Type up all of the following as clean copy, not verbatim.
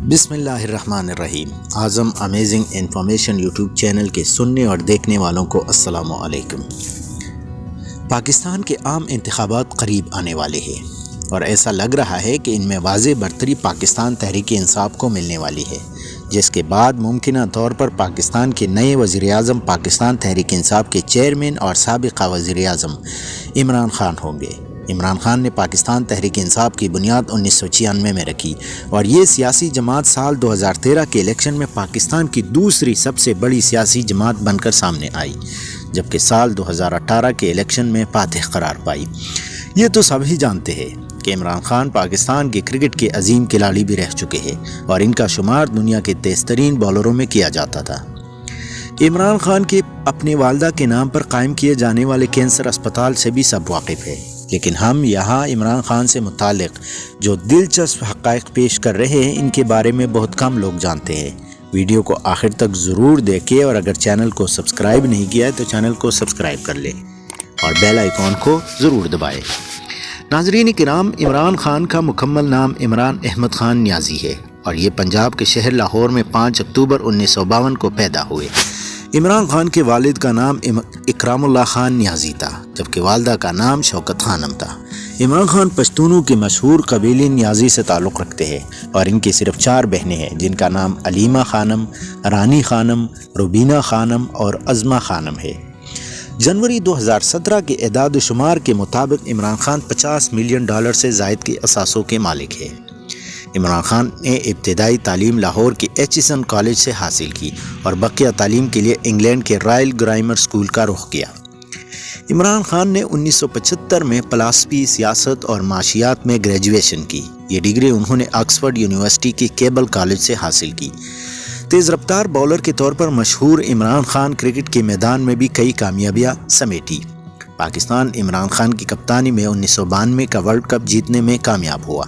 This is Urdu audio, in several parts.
بسم اللہ الرحمن الرحیم۔ اعظم امیزنگ انفارمیشن یوٹیوب چینل کے سننے اور دیکھنے والوں کو السلام علیکم۔ پاکستان کے عام انتخابات قریب آنے والے ہیں اور ایسا لگ رہا ہے کہ ان میں واضح برتری پاکستان تحریک انصاف کو ملنے والی ہے، جس کے بعد ممکنہ طور پر پاکستان کے نئے وزیر اعظم پاکستان تحریک انصاف کے چیئرمین اور سابقہ وزیر اعظم عمران خان ہوں گے۔ عمران خان نے پاکستان تحریک انصاف کی بنیاد 1996 میں رکھی اور یہ سیاسی جماعت سال 2013 کے الیکشن میں پاکستان کی دوسری سب سے بڑی سیاسی جماعت بن کر سامنے آئی، جبکہ سال 2018 کے الیکشن میں فاتح قرار پائی۔ یہ تو سب ہی جانتے ہیں کہ عمران خان پاکستان کے کرکٹ کے عظیم کھلاڑی بھی رہ چکے ہیں اور ان کا شمار دنیا کے تیز ترین بالروں میں کیا جاتا تھا۔ عمران خان کے اپنے والدہ کے نام پر قائم کیے جانے والے کینسر اسپتال سے بھی سب واقف ہیں، لیکن ہم یہاں عمران خان سے متعلق جو دلچسپ حقائق پیش کر رہے ہیں ان کے بارے میں بہت کم لوگ جانتے ہیں۔ ویڈیو کو آخر تک ضرور دیکھیں اور اگر چینل کو سبسکرائب نہیں کیا ہے تو چینل کو سبسکرائب کر لیں اور بیل آئیکن کو ضرور دبائیں۔ ناظرین کرام، عمران خان کا مکمل نام عمران احمد خان نیازی ہے اور یہ پنجاب کے شہر لاہور میں 5 اکتوبر 1952 کو پیدا ہوئے۔ عمران خان کے والد کا نام اکرام اللہ خان نیازی تھا، جبکہ والدہ کا نام شوکت خانم تھا۔ عمران خان پشتونوں کے مشہور قبیلے نیازی سے تعلق رکھتے ہیں اور ان کی صرف 4 بہنیں ہیں، جن کا نام علیمہ خانم، رانی خانم، روبینہ خانم اور عظمہ خانم ہے۔ جنوری 2017 کے اعداد و شمار کے مطابق عمران خان $50 ملین سے زائد کے اثاثوں کے مالک ہے۔ عمران خان نے ابتدائی تعلیم لاہور کے ایچسن کالج سے حاصل کی اور بقیہ تعلیم کے لیے انگلینڈ کے رائل گرائمر اسکول کا رخ کیا۔ عمران خان نے 1975 میں فلسفی، سیاست اور معاشیات میں گریجویشن کی۔ یہ ڈگری انہوں نے آکسفورڈ یونیورسٹی کے کیبل کالج سے حاصل کی۔ تیز رفتار بولر کے طور پر مشہور عمران خان کرکٹ کے میدان میں بھی کئی کامیابیاں سمیٹی۔ پاکستان عمران خان کی کپتانی میں 1992 کا ورلڈ کپ جیتنے میں کامیاب ہوا۔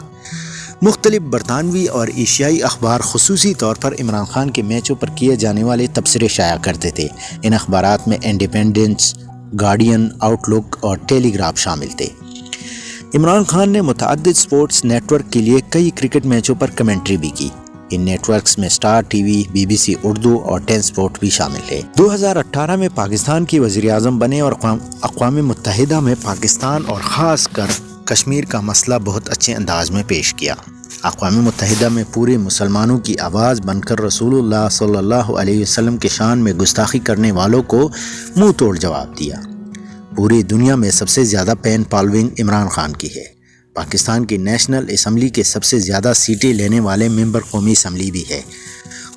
مختلف برطانوی اور ایشیائی اخبار خصوصی طور پر عمران خان کے میچوں پر کیے جانے والے تبصرے شائع کرتے تھے۔ ان اخبارات میں انڈیپینڈنس، گارڈین، آؤٹ لک اور ٹیلی گراف شامل تھے۔ عمران خان نے متعدد سپورٹس نیٹ ورک کے لیے کئی کرکٹ میچوں پر کمنٹری بھی کی۔ ان نیٹ ورکس میں star T V, BBC Urdu اور 10 سپورٹ بھی شامل ہے۔ 2018 میں پاکستان کی وزیر اعظم بنے اور اقوام متحدہ میں پاکستان اور خاص کر کشمیر کا مسئلہ بہت اچھے انداز میں پیش کیا۔ اقوام متحدہ میں پورے مسلمانوں کی آواز بن کر رسول اللہ صلی اللہ علیہ وسلم کے شان میں گستاخی کرنے والوں کو منہ توڑ جواب دیا۔ پوری دنیا میں سب سے زیادہ فین فالوئنگ عمران خان کی ہے۔ پاکستان کی نیشنل اسمبلی کے سب سے زیادہ سیٹیں لینے والے ممبر قومی اسمبلی بھی ہے۔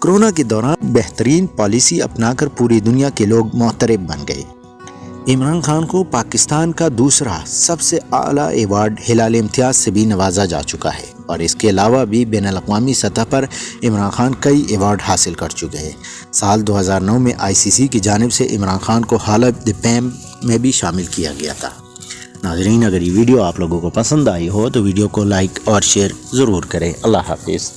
کرونا کے دوران بہترین پالیسی اپنا کر پوری دنیا کے لوگ معترف بن گئے۔ عمران خان کو پاکستان کا دوسرا سب سے اعلیٰ ایوارڈ ہلال امتیاز سے بھی نوازا جا چکا ہے اور اس کے علاوہ بھی بین الاقوامی سطح پر عمران خان کئی ایوارڈ حاصل کر چکے ہیں۔ سال 2009 میں ICC کی جانب سے عمران خان کو ہال آف دی فیم میں بھی شامل کیا گیا تھا۔ ناظرین، اگر یہ ویڈیو آپ لوگوں کو پسند آئی ہو تو ویڈیو کو لائک اور شیئر ضرور کریں۔ اللہ حافظ۔